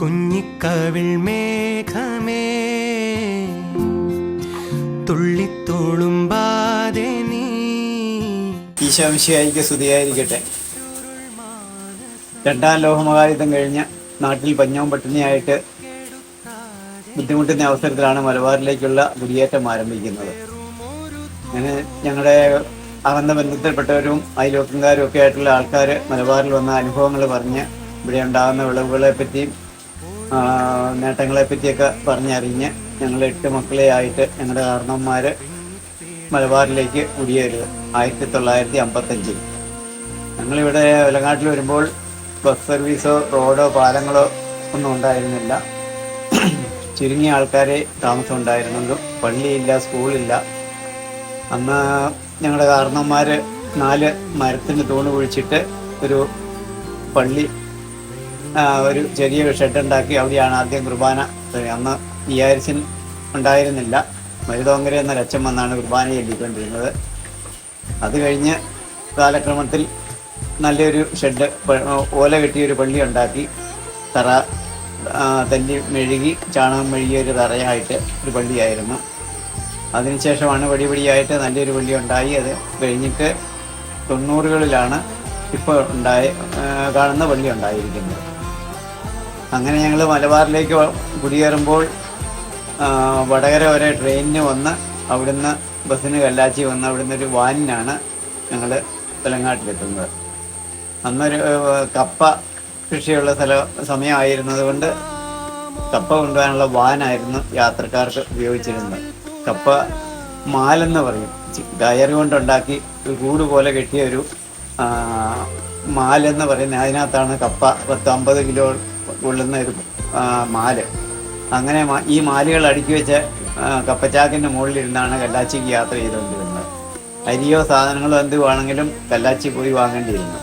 കുഞ്ഞിക്കവിൾ മേഘമേ തുള്ളിത്തോളുമ്പാതെ നീ. ഈശോമിശിഹായിക്ക് സ്തുതിയായിരിക്കട്ടെ. രണ്ടാം ലോകമഹായുദ്ധം കഴിഞ്ഞ് നാട്ടിൽ പഞ്ഞവും പട്ടിണിയായിട്ട് ബുദ്ധിമുട്ടുന്ന അവസരത്തിലാണ് മലബാറിലേക്കുള്ള കുടിയേറ്റം ആരംഭിക്കുന്നത്. അങ്ങനെ ഞങ്ങളുടെ അകന്ന ബന്ധത്തിൽപ്പെട്ടവരും അയൽവക്കക്കാരും ഒക്കെ ആയിട്ടുള്ള ആൾക്കാർ മലബാറിൽ വന്ന അനുഭവങ്ങൾ പറഞ്ഞ് ഇവിടെ ഉണ്ടാകുന്ന വിളവുകളെ പറ്റിയും നേട്ടങ്ങളെ പറ്റിയൊക്കെ പറഞ്ഞറിഞ്ഞ് ഞങ്ങൾ 8 മക്കളെ ആയിട്ട് ഞങ്ങളുടെ കാരണവന്മാർ മലബാറിലേക്ക് കുടിയേറുക 1955. ഞങ്ങളിവിടെ വെലങ്ങാട്ടിൽ വരുമ്പോൾ ബസ് സർവീസോ റോഡോ പാലങ്ങളോ ഒന്നും ഉണ്ടായിരുന്നില്ല. ചുരുങ്ങിയ ആൾക്കാരെ താമസം ഉണ്ടായിരുന്നുള്ളൂ. പള്ളിയില്ല, സ്കൂളില്ല. അന്ന് ഞങ്ങളുടെ കാരണവന്മാർ 4 മരത്തിന് തൂണ് കുഴിച്ചിട്ട് ഒരു പള്ളി, ഒരു ചെറിയ ഷെഡുണ്ടാക്കി അവിടെയാണ് ആദ്യം കുർബാന. അന്ന് വിയാരിച്ചൻ ഉണ്ടായിരുന്നില്ല. മരുതോങ്കര എന്ന ലക്ഷം വന്നാണ് കുർബാന ചൊല്ലിക്കൊണ്ടിരുന്നത്. അത് കഴിഞ്ഞ് കാലക്രമത്തിൽ നല്ലൊരു ഷെഡ്, ഓല കെട്ടിയൊരു പള്ളി ഉണ്ടാക്കി, തറ തല്ലി മെഴുകി ചാണകം മെഴുകിയൊരു തറയായിട്ട് ഒരു പള്ളിയായിരുന്നു. അതിനുശേഷമാണ് പടിപടിയായിട്ട് നല്ലൊരു പള്ളി ഉണ്ടായി. അത് കഴിഞ്ഞിട്ട് 90കളിലാണ് ഇപ്പോൾ കാണുന്ന പള്ളി ഉണ്ടായിരിക്കുന്നത്. അങ്ങനെ ഞങ്ങൾ മലബാറിലേക്ക് കുടിയേറുമ്പോൾ വടകര വരെ ട്രെയിനിന് വന്ന് അവിടുന്ന് ബസ്സിന് കല്ലാച്ചി വന്ന് അവിടുന്ന് ഒരു വാനിനാണ് ഞങ്ങൾ വെലങ്ങാട്ടിലെത്തുന്നത്. അന്നൊരു കപ്പ കൃഷിയുള്ള സമയമായിരുന്നത് കൊണ്ട് കപ്പ കൊണ്ടുപോകാനുള്ള വാനായിരുന്നു യാത്രക്കാർക്ക് ഉപയോഗിച്ചിരുന്നത്. കപ്പ മാലെന്ന് പറയും. കയറ് കൊണ്ടുണ്ടാക്കി ഒരു കൂട് പോലെ കെട്ടിയ ഒരു മാലെന്ന് പറയുന്നത്. അതിനകത്താണ് കപ്പ 10-50 കിലോ കൊള്ളുന്ന ഒരു മാല്. അങ്ങനെ ഈ മാലുകൾ അടുക്കി വെച്ച കപ്പച്ചാക്കിൻ്റെ മുകളിലിരുന്നാണ് കല്ലാച്ചിക്ക് യാത്ര ചെയ്തുകൊണ്ടിരുന്നത്. അരിയോ സാധനങ്ങളോ എന്തുവാണെങ്കിലും കല്ലാച്ചി പോയി വാങ്ങേണ്ടിയിരുന്നു.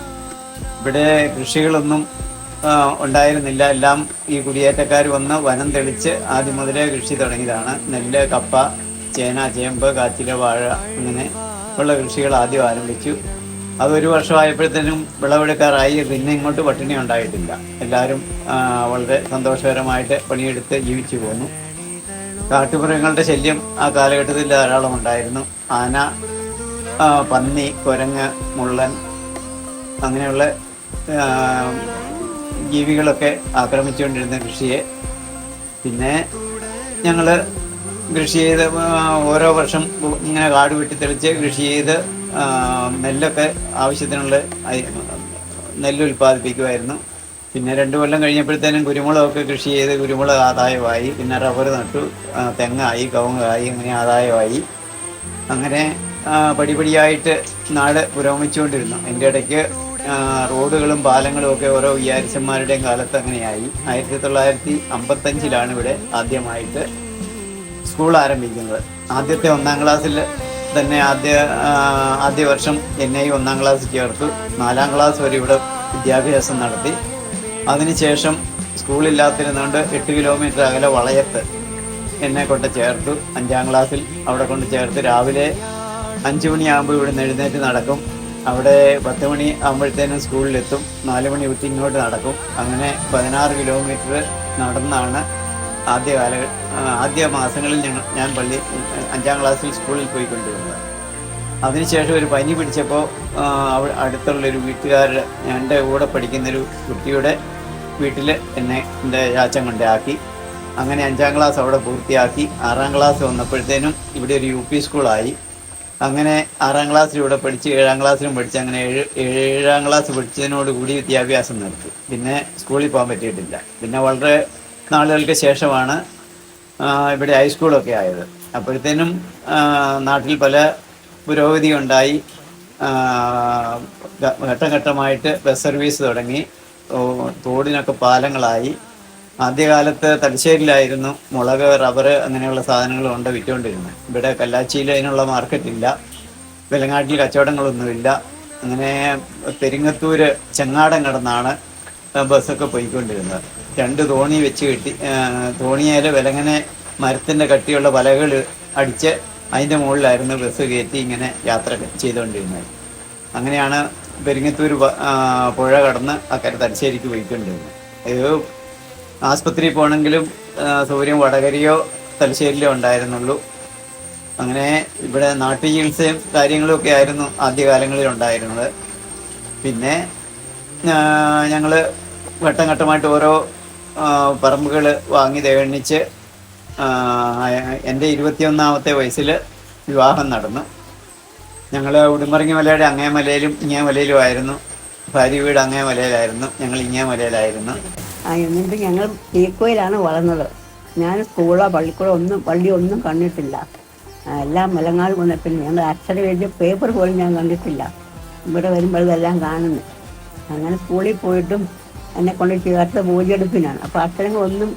ഇവിടെ കൃഷികളൊന്നും ഉണ്ടായിരുന്നില്ല. എല്ലാം ഈ കുടിയേറ്റക്കാർ വന്ന് വനം തെളിച്ച് ആദ്യം മുതലേ കൃഷി തുടങ്ങിയതാണ്. നെല്ല്, കപ്പ, ചേന, ചേമ്പ്, കാച്ചില, വാഴ അങ്ങനെ ഉള്ള കൃഷികൾ ആദ്യം ആരംഭിച്ചു. അതൊരു വർഷമായപ്പോഴത്തേനും വിളവെടുക്കാറായി. പിന്നെ ഇങ്ങോട്ട് പട്ടിണി ഉണ്ടായിട്ടില്ല. എല്ലാവരും വളരെ സന്തോഷകരമായിട്ട് പണിയെടുത്ത് ജീവിച്ചു പോന്നു. കാട്ടുമൃഗങ്ങളുടെ ശല്യം ആ കാലഘട്ടത്തിൽ ധാരാളം ഉണ്ടായിരുന്നു. ആന, പന്നി, കുരങ്ങ്, മുള്ളൻ അങ്ങനെയുള്ള ജീവികളൊക്കെ ആക്രമിച്ചുകൊണ്ടിരുന്ന കൃഷിയെ. പിന്നെ ഞങ്ങൾ കൃഷി ചെയ്ത് ഓരോ വർഷം ഇങ്ങനെ കാട് വെട്ടിത്തെളിച്ച് കൃഷി ചെയ്ത് നെല്ലൊക്കെ ആവശ്യത്തിനുള്ള നെല്ല് ഉൽപ്പാദിപ്പിക്കുമായിരുന്നു. പിന്നെ 2 കൊല്ലം കഴിഞ്ഞപ്പോഴത്തേനും കുരുമുളകൊക്കെ കൃഷി ചെയ്ത് കുരുമുളക് ആദായമായി. പിന്നെ റബ്ബർ നട്ടു, തെങ്ങായി, കവുങ്ങായി, അങ്ങനെ ആദായമായി. അങ്ങനെ പടിപടിയായിട്ട് നാട് പുരോഗമിച്ചുകൊണ്ടിരുന്നു. അതിൻ്റെ ഇടയ്ക്ക് റോഡുകളും പാലങ്ങളും ഒക്കെ ഓരോ വിയാരിച്ചന്മാരുടെയും കാലത്ത് അങ്ങനെയായി. 1955 ഇവിടെ ആദ്യമായിട്ട് സ്കൂൾ ആരംഭിക്കുന്നത്. ആദ്യത്തെ 1ാം ക്ലാസ്സിൽ തന്നെ ആദ്യ വർഷം എന്നെ 1ാം ക്ലാസ് ചേർത്തു. 4ാം ക്ലാസ് വരെ ഇവിടെ വിദ്യാഭ്യാസം നടത്തി. അതിനുശേഷം സ്കൂളില്ലാത്തിരുന്നുകൊണ്ട് 8 കിലോമീറ്റർ അകലെ വളയത്ത് എന്നെ കൊണ്ട് ചേർത്തു. 5ാം ക്ലാസ്സിൽ അവിടെ കൊണ്ട് ചേർത്ത്. രാവിലെ 5 മണിയാകുമ്പോൾ ഇവിടുന്ന് എഴുന്നേറ്റ് നടക്കും. അവിടെ 10 മണി ആകുമ്പോഴത്തേനും സ്കൂളിലെത്തും. 4 മണി വിട്ട് ഇങ്ങോട്ട് നടക്കും. അങ്ങനെ 16 കിലോമീറ്റർ നടന്നാണ് ആദ്യ മാസങ്ങളിൽ ഞാൻ 5ാം ക്ലാസ്സിൽ സ്കൂളിൽ പോയിക്കൊണ്ടിരുന്നത്. അതിനുശേഷം ഒരു പനി പിടിച്ചപ്പോൾ അടുത്തുള്ളൊരു വീട്ടുകാരുടെ, എൻ്റെ കൂടെ പഠിക്കുന്നൊരു കുട്ടിയുടെ വീട്ടിൽ എൻ്റെ ചാച്ചൻ കൊണ്ടാക്കി. അങ്ങനെ 5ാം ക്ലാസ് അവിടെ പൂർത്തിയാക്കി. 6ാം ക്ലാസ് വന്നപ്പോഴത്തേനും ഇവിടെ ഒരു UP സ്കൂളായി. അങ്ങനെ 6ാം ക്ലാസ്സിൽ ഇവിടെ പഠിച്ച് 7ാം ക്ലാസ്സിലും പഠിച്ച് അങ്ങനെ 7ാം ക്ലാസ് പഠിച്ചതിനോടുകൂടി വിദ്യാഭ്യാസം നിർത്തി. പിന്നെ സ്കൂളിൽ പോകാൻ പറ്റിയിട്ടില്ല. പിന്നെ വളരെ നാളുകൾക്ക് ശേഷമാണ് ഇവിടെ ഹൈസ്കൂളൊക്കെ ആയത്. അപ്പോഴത്തേനും നാട്ടിൽ പല പുരോഗതി ഉണ്ടായി. ഘട്ടം ഘട്ടമായിട്ട് ബസ് സർവീസ് തുടങ്ങി. തോടിനൊക്കെ പാലങ്ങളായി. ആദ്യകാലത്ത് തലശ്ശേരിയിലായിരുന്നു മുളക്, റബ്ബർ അങ്ങനെയുള്ള സാധനങ്ങൾ കൊണ്ട് വിറ്റുകൊണ്ടിരുന്നത്. ഇവിടെ കല്ലാച്ചിയിൽ അതിനുള്ള മാർക്കറ്റില്ല. വെലങ്ങാട്ടിൽ കച്ചവടങ്ങളൊന്നുമില്ല. അങ്ങനെ പെരിങ്ങത്തൂർ ചെങ്ങാടം കടന്നാണ് ബസ്സൊക്കെ പോയിക്കൊണ്ടിരുന്നത്. 2 തോണി വെച്ച് കെട്ടി, തോണിയേൽ വിലങ്ങനെ മരത്തിൻ്റെ കട്ടിയുള്ള വലകൾ അടിച്ച് അതിൻ്റെ മുകളിലായിരുന്നു ബസ് കയറ്റി ഇങ്ങനെ യാത്ര ചെയ്തുകൊണ്ടിരുന്നത്. അങ്ങനെയാണ് പെരിങ്ങത്തൂർ പുഴ കടന്ന് അക്കരെ തലശ്ശേരിക്ക് പോയിക്കൊണ്ടിരുന്നത്. ആസ്പത്രിയിൽ പോകണമെങ്കിലും സൗകര്യം വടകരയോ തലശ്ശേരിയിലോ ഉണ്ടായിരുന്നുള്ളൂ. അങ്ങനെ ഇവിടെ നാട്ടു ചികിത്സയും കാര്യങ്ങളും ഒക്കെ ആയിരുന്നു ആദ്യകാലങ്ങളിൽ ഉണ്ടായിരുന്നത്. പിന്നെ ഞങ്ങൾ ഘട്ടം ഘട്ടമായിട്ട് ഓരോ പറമ്പുകൾ വാങ്ങി തേണിച്ച് എൻ്റെ 21ാമത്തെ വയസ്സിൽ വിവാഹം നടന്നു. ഞങ്ങൾ ഉടുമ്പറങ്ങി മലയുടെ അങ്ങേ മലയിലും ഇങ്ങേ മലയിലും ആയിരുന്നു. ഭാര്യ വീട് അങ്ങേ മലയിലായിരുന്നു, ഞങ്ങൾ ഇങ്ങേ മലയിലായിരുന്നു. എന്നിട്ട് ഞങ്ങൾ തീക്കോയിലാണ് വളർന്നത്. ഞാൻ സ്കൂളോ പള്ളിക്കൂടോ പള്ളിയൊന്നും കണ്ടിട്ടില്ല. എല്ലാം മലങ്ങാട് വന്നപ്പോൾ ഞങ്ങൾ അക്ഷരം എഴുതിയ പേപ്പർ പോലും ഞാൻ കണ്ടിട്ടില്ല. ഇവിടെ വരുമ്പോൾ ഇതെല്ലാം കാണുന്നു. അങ്ങനെ സ്കൂളിൽ പോയിട്ടും എന്നെ കൊണ്ട് ചേർത്ത് പൂജയെടുപ്പിനാണ്. അപ്പോൾ അക്ഷരങ്ങളൊന്നും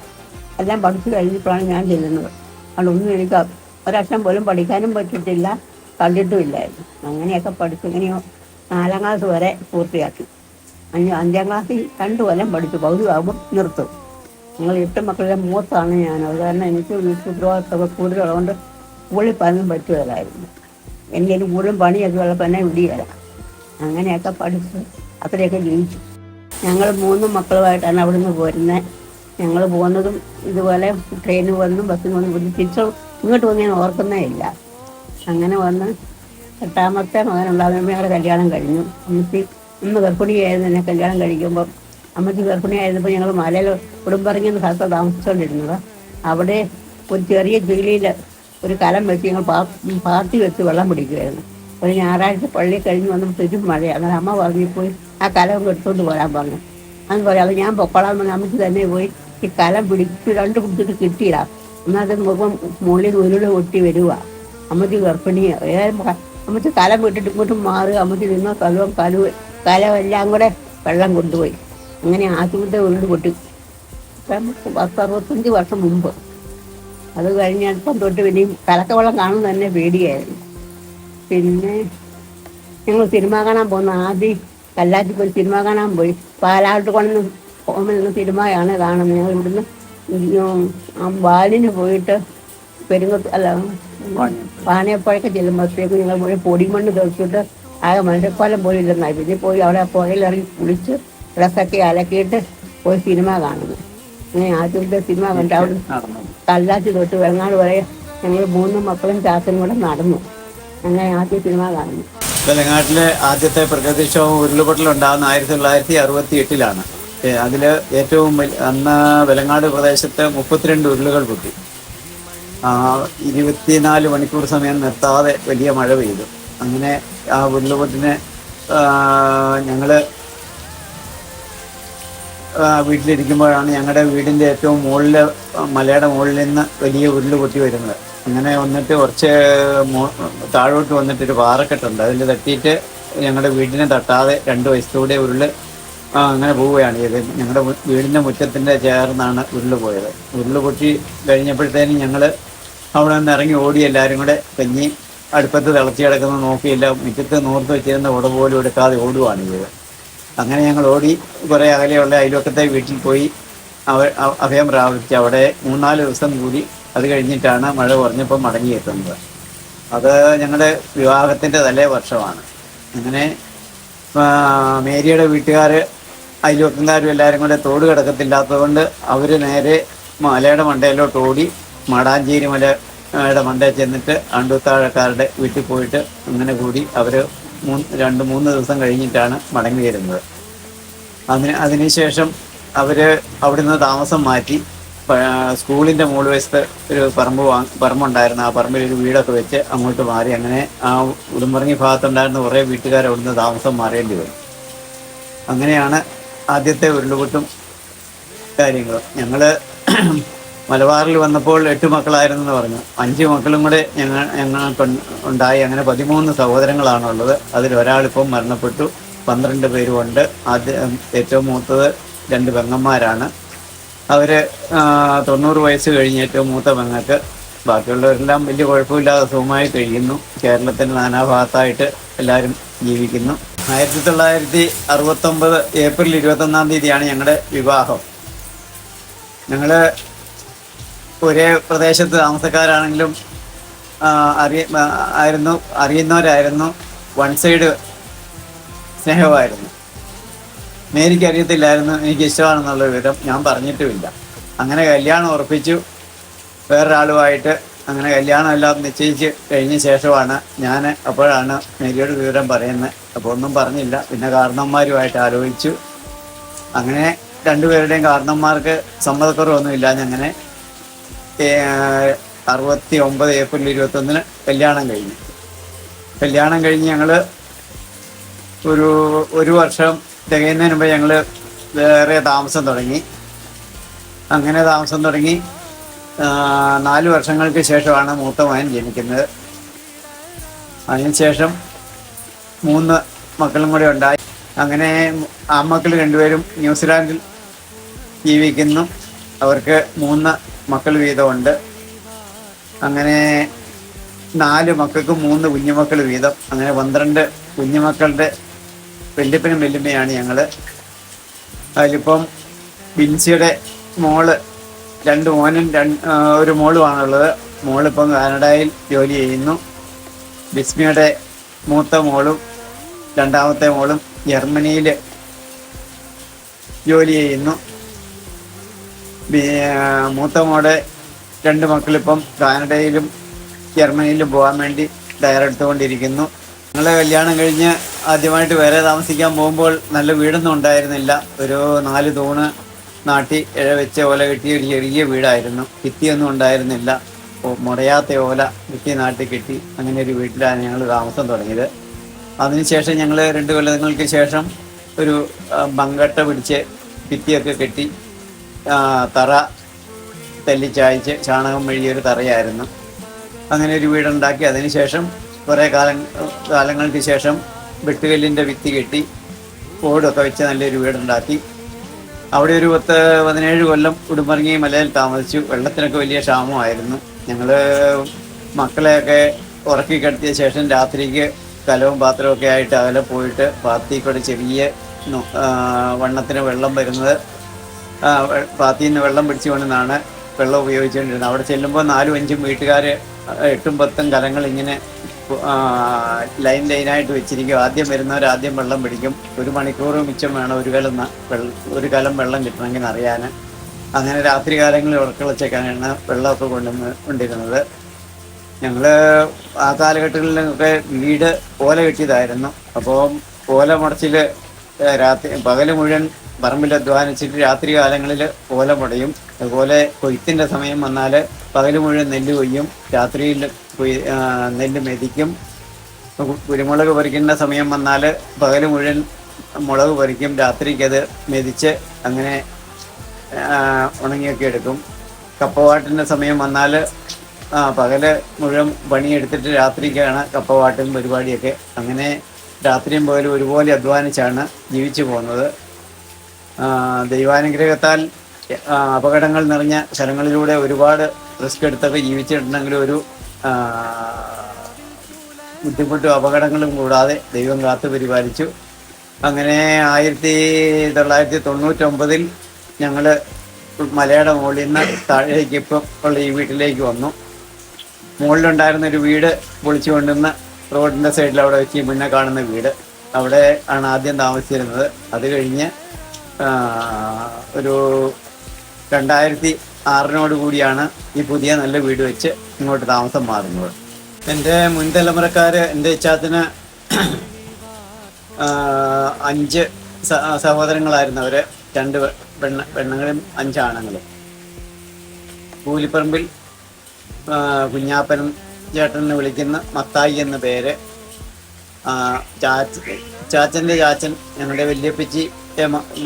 എല്ലാം പഠിച്ചു കഴിഞ്ഞപ്പോഴാണ് ഞാൻ ചെല്ലുന്നത്. അതുകൊണ്ടൊന്നും എനിക്ക് ഒരക്ഷരം പോലും പഠിക്കാനും പറ്റിയിട്ടില്ല, കണ്ടിട്ടുമില്ലായിരുന്നു. അങ്ങനെയൊക്കെ പഠിച്ചു. ഇങ്ങനെയോ 4ാം ക്ലാസ് വരെ പൂർത്തിയാക്കി. 5ാം ക്ലാസ്സിൽ 2 കൊല്ലം പഠിച്ചു. പകുതി ആകുമ്പോൾ നിർത്തും. ഞങ്ങൾ 8 മക്കളുടെ മൂത്താണ് ഞാൻ. അത് കാരണം എനിക്ക് ഉത്തരവാദിത്തമൊക്കെ കൂടുതലുള്ളതുകൊണ്ട് സ്കൂളിൽ പലതും പറ്റുകയില്ലായിരുന്നു. എന്തെങ്കിലും കൂടുതലും പണിയൊക്കെ ഉള്ളപ്പോൾ എന്നെ വിടിയല്ല. അങ്ങനെയൊക്കെ പഠിച്ച് അത്രയൊക്കെ ജീവിച്ചു. ഞങ്ങൾ 3 മക്കളുമായിട്ടാണ് അവിടെ നിന്ന് പോരുന്നത്. ഞങ്ങൾ പോകുന്നതും ഇതുപോലെ ട്രെയിന് വന്നും ബസ്സിന് വന്നും തിരിച്ച് ഇങ്ങോട്ട് വന്ന് ഞാൻ ഓർക്കുന്നേ ഇല്ല. അങ്ങനെ വന്ന് 8ാമത്തെ മകനുണ്ടാകുമ്പോൾ ഞങ്ങളുടെ കല്യാണം കഴിഞ്ഞു. അമ്മച്ചി ഗർഭിണിയായിരുന്നു. എന്നെ കല്യാണം കഴിക്കുമ്പം അമ്മച്ചി ഗർഭിണിയായിരുന്നപ്പോൾ ഞങ്ങൾ മലയിൽ ഉടുമ്പറങ്ങുന്ന സ്ഥലത്ത് താമസിച്ചുകൊണ്ടിരുന്നത്. അവിടെ ഒരു ചെറിയ ചീളിയിൽ ഒരു കലം വെച്ച് ഞങ്ങൾ പാർട്ടി വെച്ച് വെള്ളം പിടിക്കുമായിരുന്നു. ഒരു ഞായറാഴ്ച പള്ളി കഴിഞ്ഞ് വന്നപ്പോൾ തിരും മഴയാണ്. അമ്മ പറഞ്ഞു പോയി ആ കലം എടുത്തുകൊണ്ട് പോരാൻ പറഞ്ഞു. അന്ന് പറയാതെ ഞാൻ പൊക്കോളാൻ പറഞ്ഞു. അമ്മച്ചി തന്നെ പോയി ഈ കലം പിടിച്ചിട്ട് കിട്ടിയില്ല. എന്നാൽ മുഖം മുകളിൽ ഉരുള ഒട്ടി വരിക. അമ്മച്ചി ഗർഭിണിയാണ്. അമ്മച്ചി കലം വിട്ടിട്ട് ഇങ്ങോട്ടും മാറുക. അമ്മച്ചി നിന്ന കലമെല്ലാം കൂടെ വെള്ളം കൊണ്ടുപോയി. അങ്ങനെ ആദ്യത്തെ ഉരുള് പൊട്ടി 10-65 വർഷം മുമ്പ്. അത് കഴിഞ്ഞപ്പം തൊട്ട് പിന്നെയും കലക്കവെള്ളം കാണുന്നത് തന്നെ പേടിയായിരുന്നു. പിന്നെ ഞങ്ങൾ സിനിമ കാണാൻ പോകുന്ന ആദ്യം കല്ലാറ്റി പോയി സിനിമ കാണാൻ പോയി. പാലാട്ട് കൊണ്ടുവന്ന് സിനിമയാണ് കാണുന്നത്. ഞങ്ങൾ ഇവിടുന്ന് ബാലിന് പോയിട്ട് പാനയപ്പോഴൊക്കെ ചെല്ലുമ്പോഴത്തേക്ക് ഞങ്ങൾ പോയി പൊടിമണ്ണ് തെളിച്ചിട്ട് ആകെ മനുഷ്യക്കോലം പോലും ഇല്ലെന്നായി. പിന്നെ പോയി അവിടെ പുഴയിലിറങ്ങി കുളിച്ച് ഡ്രസ്സൊക്കെ അലക്കിയിട്ട് പോയി സിനിമ കാണുന്നു. അങ്ങനെ ആദ്യത്തെ സിനിമ കണ്ട് അവിടെ കല്ലാറ്റി തൊട്ട് വെങ്ങാട് വരെ ഞങ്ങൾ 3 മക്കളും ചാത്തനും കൂടെ നടന്നു. അങ്ങനെ ആദ്യ സിനിമ കാണുന്നു. വെലങ്ങാട്ടിലെ ആദ്യത്തെ പ്രകൃതിക്ഷോഭം ഉരുളുപൊട്ടലുണ്ടാകുന്ന 1968-ലാണ്. അതിൽ ഏറ്റവും അന്ന് വെലങ്ങാട് പ്രദേശത്ത് 32 ഉരുളുകൾ പൊട്ടി. 24 മണിക്കൂർ സമയം നിർത്താതെ വലിയ മഴ പെയ്തു. അങ്ങനെ ആ ഉരുളുപൊട്ടിന് ഞങ്ങൾ വീട്ടിലിരിക്കുമ്പോഴാണ് ഞങ്ങളുടെ വീടിൻ്റെ ഏറ്റവും മുകളിൽ മലയുടെ മുകളിൽ നിന്ന് വലിയ ഉരുള് പൊട്ടി വരുന്നത്. അങ്ങനെ വന്നിട്ട് കുറച്ച് താഴോട്ട് വന്നിട്ടൊരു പാറക്കെട്ടുണ്ട്. അതിൽ തട്ടിയിട്ട് ഞങ്ങളുടെ വീടിനെ തട്ടാതെ 2 വയസ്സിലൂടെ ഉരുള് അങ്ങനെ പോവുകയാണ് ചെയ്തത്. ഞങ്ങളുടെ വീടിൻ്റെ മുറ്റത്തിൻ്റെ ചേർന്നാണ് ഉരുള് പോയത്. ഉരുള് പൊട്ടി കഴിഞ്ഞപ്പോഴത്തേനും ഞങ്ങൾ അവിടെ നിന്ന് ഇറങ്ങി ഓടി. എല്ലാവരും കൂടെ കഞ്ഞി അടുപ്പത്ത് തിളച്ച് കിടക്കുന്ന നോക്കിയില്ല, മുറ്റത്ത് നൂർത്ത് വെച്ചിരുന്ന ഉട പോലും എടുക്കാതെ ഓടുകയാണ് ചെയ്തത്. അങ്ങനെ ഞങ്ങൾ ഓടി കുറേ അകലെയുള്ള അയൽവക്കത്തെ വീട്ടിൽ പോയി അഭയം പ്രാപിച്ച് അവിടെ 3-4 ദിവസം കൂടി. അത് കഴിഞ്ഞിട്ടാണ് മഴ കുറഞ്ഞപ്പോൾ മടങ്ങിയെത്തുന്നത്. അത് ഞങ്ങളുടെ വിവാഹത്തിൻ്റെ തലേ വർഷമാണ്. അങ്ങനെ മേരിയുടെ വീട്ടുകാർ അയൽവക്കക്കാരും എല്ലാവരും കൂടെ തോട് കിടക്കത്തില്ലാത്തതുകൊണ്ട് അവർ നേരെ മലയുടെ മണ്ടയിലോട്ട് ഓടി മാടാഞ്ചേരി മലയുടെ മണ്ടയിൽ ചെന്നിട്ട് അണ്ടൂത്താഴക്കാരുടെ വീട്ടിൽ പോയിട്ട് അങ്ങനെ കൂടി അവർ 2-3 ദിവസം കഴിഞ്ഞിട്ടാണ് മടങ്ങി വരുന്നത്. അതിനുശേഷം അവർ അവിടുന്ന് താമസം മാറ്റി സ്കൂളിൻ്റെ മുകൾ വശത്ത് ഒരു പറമ്പുണ്ടായിരുന്നു. ആ പറമ്പിൽ ഒരു വീടൊക്കെ വെച്ച് അങ്ങോട്ട് മാറി. അങ്ങനെ ആ ഉടുമ്പറങ്ങി ഭാഗത്തുണ്ടായിരുന്ന കുറേ വീട്ടുകാർ അവിടുന്ന് താമസം മാറേണ്ടി വരും. അങ്ങനെയാണ് ആദ്യത്തെ ഉരുളുപൊട്ടും കാര്യങ്ങളും. ഞങ്ങൾ മലബാറിൽ വന്നപ്പോൾ 8 മക്കളായിരുന്നെന്ന് പറഞ്ഞു. 5 മക്കളും കൂടെ ഞങ്ങൾക്ക് ഉണ്ടായി. അങ്ങനെ 13 സഹോദരങ്ങളാണുള്ളത്. അതിലൊരാളിപ്പം മരണപ്പെട്ടു. 12 പേരുമുണ്ട്. ഏറ്റവും മൂത്തത് 2 പെങ്ങന്മാരാണ്. അവർ 90 വയസ്സ് കഴിഞ്ഞ് ഏറ്റവും മൂത്ത പെങ്ങൾക്ക്. ബാക്കിയുള്ളവരെല്ലാം വലിയ കുഴപ്പമില്ലാതെ സുഖമായി കഴിയുന്നു. കേരളത്തിൻ്റെ നാനാഭാഗത്തായിട്ട് എല്ലാവരും ജീവിക്കുന്നു. 1969 ഏപ്രിൽ 21-ാം തീയതിയാണ് ഞങ്ങളുടെ വിവാഹം. ഞങ്ങൾ ഒരേ പ്രദേശത്ത് താമസക്കാരാണെങ്കിലും അറിയുന്നവരായിരുന്നു. 1 സൈഡ് സ്നേഹമായിരുന്നു. മേരിക്ക് അറിയത്തില്ലായിരുന്നു എനിക്ക് ഇഷ്ടമാണെന്നുള്ള വിവരം. ഞാൻ പറഞ്ഞിട്ടുമില്ല. അങ്ങനെ കല്യാണം ഉറപ്പിച്ചു വേറൊരാളുമായിട്ട്. അങ്ങനെ കല്യാണം എല്ലാം നിശ്ചയിച്ച് കഴിഞ്ഞ ശേഷമാണ് ഞാൻ അപ്പോഴാണ് മേരിയോട് വിവരം പറയുന്നത്. അപ്പോൾ ഒന്നും പറഞ്ഞില്ല. പിന്നെ കാരണന്മാരുമായിട്ട് ആലോചിച്ചു. അങ്ങനെ രണ്ടുപേരുടെയും കാരണന്മാർക്ക് സമ്മതക്കുറവൊന്നുമില്ല. അങ്ങനെ 69 ഏപ്രിൽ 21 കല്യാണം കഴിഞ്ഞു. കല്യാണം കഴിഞ്ഞ് ഞങ്ങൾ ഒരു വർഷം തികയുന്നതിന് മുമ്പ് ഞങ്ങൾ വേറെ താമസം തുടങ്ങി. അങ്ങനെ താമസം തുടങ്ങി 4 വർഷങ്ങൾക്ക് ശേഷമാണ് മൂത്ത മകൻ ജനിക്കുന്നത്. അതിനുശേഷം 3 മക്കളും കൂടെ ഉണ്ടായി. അങ്ങനെ ആൺമക്കൾ 2 പേരും ന്യൂസിലാൻഡിൽ ജീവിക്കുന്നു. അവർക്ക് 3 മക്കൾ വീതമുണ്ട്. അങ്ങനെ 4 മക്കൾക്കും 3 കുഞ്ഞുമക്കൾ വീതം. അങ്ങനെ 12 കുഞ്ഞുമക്കളുടെ വല്യപ്പനും വല്യമ്മയാണ് ഞങ്ങൾ. അതിലിപ്പം ബിൻസിയുടെ മോള് 2 മോനും 1 മോളുമാണുള്ളത്. മോളിപ്പം കാനഡയിൽ ജോലി ചെയ്യുന്നു. ബിസ്മിയുടെ മൂത്ത മോളും 2ാമത്തെ മോളും ജർമ്മനിയിൽ ജോലി ചെയ്യുന്നു. മൂത്ത മോടെ 2 മക്കളിപ്പം കാനഡയിലും ജർമ്മനിയിലും പോകാൻ വേണ്ടി തയ്യാറെടുത്തുകൊണ്ടിരിക്കുന്നു. ഞങ്ങളെ കല്യാണം കഴിഞ്ഞ് ആദ്യമായിട്ട് വേറെ താമസിക്കാൻ പോകുമ്പോൾ നല്ല വീടൊന്നും ഉണ്ടായിരുന്നില്ല. ഒരു 4 തൂണ് നാട്ടി ഇഴ വെച്ച ഓല കെട്ടിയ ഒരു ചെറിയ വീടായിരുന്നു. ഭിത്തിയൊന്നും ഉണ്ടായിരുന്നില്ല. മുടയാത്ത ഓല ഭിത്തി നാട്ടി കെട്ടി അങ്ങനെ ഒരു വീട്ടിലാണ് ഞങ്ങൾ താമസം തുടങ്ങിയത്. അതിനുശേഷം ഞങ്ങൾ 2 കൊല്ലങ്ങൾക്ക് ശേഷം ഒരു ബങ്കട്ട പിടിച്ച് ഭിത്തിയൊക്കെ കെട്ടി തറ തെല്ലിച്ചായ്ച്ച് ചാണകം മെഴുകിയൊരു തറയായിരുന്നു. അങ്ങനെ ഒരു വീടുണ്ടാക്കി. അതിനുശേഷം കുറേ കാലങ്ങൾക്ക് ശേഷം വെട്ടുകല്ലിൻ്റെ ഭിത്തി കെട്ടി ഓടൊക്കെ വെച്ച് നല്ലൊരു വീടുണ്ടാക്കി. അവിടെ ഒരു 17 കൊല്ലം ഉടുമ്പറങ്ങി മലയിൽ താമസിച്ചു. വെള്ളത്തിനൊക്കെ വലിയ ക്ഷാമമായിരുന്നു. ഞങ്ങൾ മക്കളെയൊക്കെ ഉറക്കി കിടത്തിയ ശേഷം രാത്രിക്ക് കലവും പാത്രമൊക്കെ ആയിട്ട് അകലെ പോയിട്ട് പാത്തിക്കൂടെ ചെറിയ വണ്ണത്തിന് വെള്ളം വരുന്നത് പാത്തിയിൽ നിന്ന് വെള്ളം പിടിച്ചു കൊണ്ടെന്നാണ് വെള്ളം ഉപയോഗിച്ചുകൊണ്ടിരുന്നത്. അവിടെ ചെല്ലുമ്പോൾ 4-5 വീട്ടുകാർ 8-10 കലങ്ങൾ ഇങ്ങനെ ലൈനായിട്ട് വെച്ചിരിക്കും. ആദ്യം വരുന്നവർ ആദ്യം വെള്ളം പിടിക്കും. 1 മണിക്കൂർ മിച്ചം വേണം ഒരു കലം വെള്ളം കിട്ടണമെങ്കിൽ അറിയാൻ. അങ്ങനെ രാത്രി കാലങ്ങളിൽ ഉറക്കളച്ചൊക്കെയാണ് വെള്ളമൊക്കെ കൊണ്ടിരുന്നത്. ഞങ്ങൾ ആ കാലഘട്ടങ്ങളിലൊക്കെ വീട് ഓല കെട്ടിയതായിരുന്നു. അപ്പോൾ ഓല മുടച്ചിൽ പകൽ മുഴുവൻ പറമ്പിൽ അധ്വാനിച്ചിട്ട് രാത്രി കാലങ്ങളിൽ ഓല മുടയും. അതുപോലെ കൊയ്ത്തിൻ്റെ സമയം വന്നാൽ പകൽ മുഴുവൻ നെല്ല് കൊയ്യും, രാത്രിയിൽ നെല്ല് മെതിക്കും. കുരുമുളക് പറിക്കുന്ന സമയം വന്നാൽ പകൽ മുഴുവൻ മുളക് പറിക്കും, രാത്രിക്കത് മെതിച്ച് അങ്ങനെ ഉണങ്ങിയൊക്കെ എടുക്കും. കപ്പവാട്ടിൻ്റെ സമയം വന്നാൽ പകൽ മുഴുവൻ പണിയെടുത്തിട്ട് രാത്രിക്കാണ് കപ്പവാട്ടും പരിപാടിയൊക്കെ. അങ്ങനെ രാത്രിയും പകലും ഒരുപോലെ അധ്വാനിച്ചാണ് ജീവിച്ചു പോകുന്നത്. ദൈവാനുഗ്രഹത്താൽ അപകടങ്ങൾ നിറഞ്ഞ സ്ഥലങ്ങളിലൂടെ ഒരുപാട് റിസ്ക് എടുത്തൊക്കെ ജീവിച്ചിട്ടുണ്ടെങ്കിലും ഒരു ബുദ്ധിമുട്ടും അപകടങ്ങളും കൂടാതെ ദൈവം കാത്തു പരിപാലിച്ചു. അങ്ങനെ 1999 ഞങ്ങൾ മലയുടെ മുകളിൽ നിന്ന് താഴേക്ക് ഇപ്പം ഉള്ള ഈ വീട്ടിലേക്ക് വന്നു. മുകളിലുണ്ടായിരുന്നൊരു വീട് പൊളിച്ചു കൊണ്ടുവന്ന് റോഡിൻ്റെ സൈഡിൽ അവിടെ വെച്ച് മുന്നേ കാണുന്ന വീട്, അവിടെ ആണ് ആദ്യം താമസിച്ചിരുന്നത്. അത് കഴിഞ്ഞ് ഒരു 2006 കൂടിയാണ് ഈ പുതിയ നല്ല വീട് വെച്ച് ഇങ്ങോട്ട് താമസം മാറുന്നത്. എൻ്റെ മുൻതലമുറക്കാർ എൻ്റെ ഇച്ചാത്തിന് 5 സഹോദരങ്ങളായിരുന്നു. അവർ 2 പെണ്ണുങ്ങളും 5 ആണുങ്ങളും. കൂലിപ്പറമ്പിൽ കുഞ്ഞാപ്പനും ചേട്ടനെ വിളിക്കുന്ന മത്തായി എന്ന പേര്. ചാച്ചൻ്റെ ചാച്ചൻ ഞങ്ങളുടെ വല്യപ്പച്ചി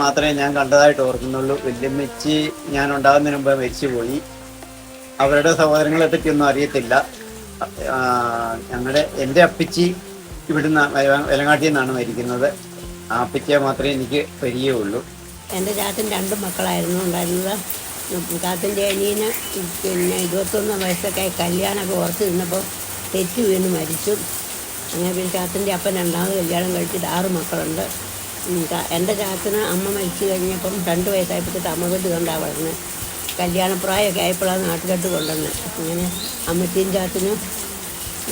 മാത്രമേ ഞാൻ കണ്ടതായിട്ട് ഓർക്കുന്നുള്ളൂ. വല്യമ്മച്ചി ഞാൻ ഉണ്ടാകുന്നതിന് മുമ്പ് മരിച്ചുപോയി. അവരുടെ സഹോദരങ്ങളെ പറ്റിയൊന്നും അറിയത്തില്ല. എൻ്റെ അപ്പച്ചി ഇവിടുന്ന് വെലങ്ങാട്ടിൽ നിന്നാണ് മരിക്കുന്നത്. ആ അപ്പച്ചിയെ മാത്രമേ എനിക്ക് പരിചയമുള്ളൂ. എൻ്റെ ചാച്ചൻ 2 മക്കളായിരുന്നു ഉണ്ടായിരുന്നത്. ചാച്ചൻ്റെ അനിയന് പിന്നെ 21 വയസ്സൊക്കെ കല്യാണമൊക്കെ ഉറച്ചു നിന്നപ്പോൾ തെറ്റ് വീണ് മരിച്ചു. അങ്ങനെ പിന്നെ ചാച്ചൻ്റെ അപ്പൻ 2ാമത് കല്യാണം കഴിച്ചിട്ട് 6 മക്കളുണ്ട്. എൻ്റെ ചാച്ചന് അമ്മ മരിച്ചു കഴിഞ്ഞപ്പം 2 വയസ്സായപ്പോഴത്തേക്ക് അമ്മ വീട്ട് കൊണ്ടാണ് വളർന്നത്. കല്യാണപ്രായമൊക്കെ ആയപ്പോഴാണ് നാട്ടുകെട്ട് കൊണ്ടുവന്നത്. അങ്ങനെ അമ്മച്ചിയും ചാച്ചനും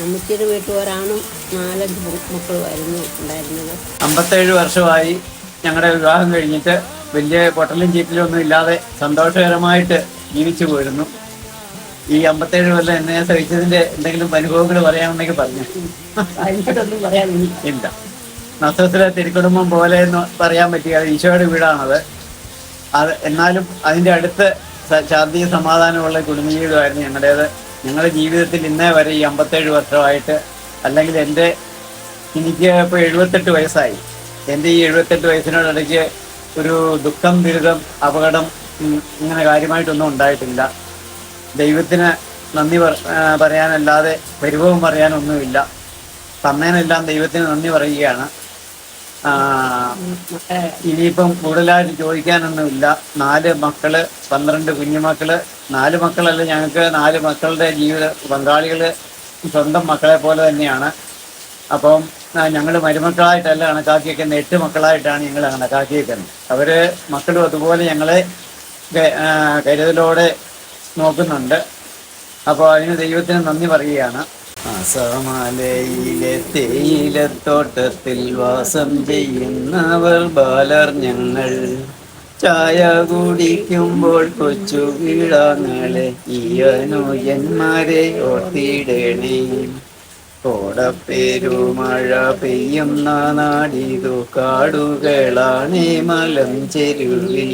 അമ്മച്ചിയുടെ വീട്ടുകാരാണും 4-5 മക്കളുമായിരുന്നു ഉണ്ടായിരുന്നത്. 57 വർഷമായി ഞങ്ങളുടെ വിവാഹം കഴിഞ്ഞിട്ട്. വലിയ പൊട്ടലും ചീറ്റലും ഒന്നും ഇല്ലാതെ സന്തോഷകരമായിട്ട് ജീവിച്ചു പോയിരുന്നു. ഈ 57 കൊല്ലം എന്നെ സഹിച്ചതിന്റെ എന്തെങ്കിലും അനുഭവങ്ങൾ പറയാനുണ്ടെങ്കിൽ പറഞ്ഞു. അതിനോടൊന്നും പറയാനില്ല. ഇല്ല, നസ്രത്തിലെ തിരുക്കുടുംബം പോലെ എന്ന് പറയാൻ പറ്റിയ ഈശോയുടെ വീടാണത്. എന്നാലും അതിൻ്റെ അടുത്ത് ശാന്തിയും സമാധാനമുള്ള കുടുംബജീവിതമായിരുന്നു ഞങ്ങളുടേത്. ഞങ്ങളുടെ ജീവിതത്തിൽ ഇന്നേ വരെ ഈ 57 വർഷമായിട്ട്, അല്ലെങ്കിൽ എനിക്ക് ഇപ്പോൾ 78 വയസ്സായി. എൻ്റെ ഈ 78 വയസ്സിനോടിടയ്ക്ക് ഒരു ദുഃഖം, ദുരിതം, അപകടം ഇങ്ങനെ കാര്യമായിട്ടൊന്നും ഉണ്ടായിട്ടില്ല. ദൈവത്തിന് നന്ദി പറയാനല്ലാതെ പരിഭവം പറയാനൊന്നുമില്ല. തന്നേനെല്ലാം ദൈവത്തിന് നന്ദി പറയുകയാണ്. ഇനിയിപ്പം കൂടുതലായിട്ട് ചോദിക്കാനൊന്നുമില്ല. 4 മക്കള്, 12 കുഞ്ഞുമക്കള്. 4 മക്കളല്ല, ഞങ്ങൾക്ക് 4 മക്കളുടെ ജീവിത പങ്കാളികള് സ്വന്തം മക്കളെ പോലെ തന്നെയാണ്. അപ്പം ഞങ്ങൾ മരുമക്കളായിട്ടല്ല കണക്കാക്കിയേക്കുന്നത്, 8 മക്കളായിട്ടാണ് ഞങ്ങൾ കണക്കാക്കിയേക്കുന്നത്. അവര് മക്കളും അതുപോലെ ഞങ്ങളെ കരുതലോടെ നോക്കുന്നുണ്ട്. അപ്പോൾ അതിന് ദൈവത്തിന് നന്ദി പറയുകയാണ്. അസമലയിലെ തേയിലത്തോട്ടത്തിൽ വാസം ചെയ്യുന്നവർ ബാലർ ഞങ്ങൾ. ചായ കുടിക്കുമ്പോൾ കൊച്ചു കീടാങ്ങളെ ഈ അനുജന്മാരെ ഓർത്തിടണേ. കോടപ്പേരുമഴ പെയ്യുന്ന നാടിതു കാടുകളാണേ മലം ചെരുവിൽ.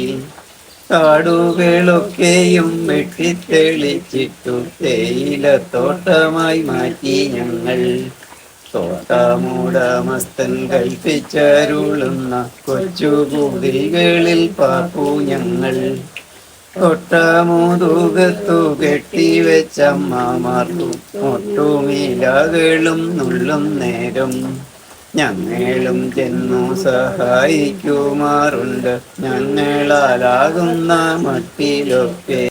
കാടുകളൊക്കെയും വെട്ടിത്തെളിച്ചിട്ടു തേയിലത്തോട്ടമായി മാറ്റി ഞങ്ങൾ. തോട്ടമുടമസ്ഥൻ കൽപ്പിച്ചരുളുന്ന കൊച്ചു കുടികളിൽ പാർപ്പു ഞങ്ങൾ. തൊട്ടമുതുകത്തു കെട്ടിവെച്ചമ്മമാർക്കും ഒട്ടുമിലകളും നുള്ളും നേരം ഞങ്ങളും ചെന്നു സഹായിക്കുമാറുണ്ട്. ഞങ്ങളാലാകുന്ന മട്ടിലൊക്കെ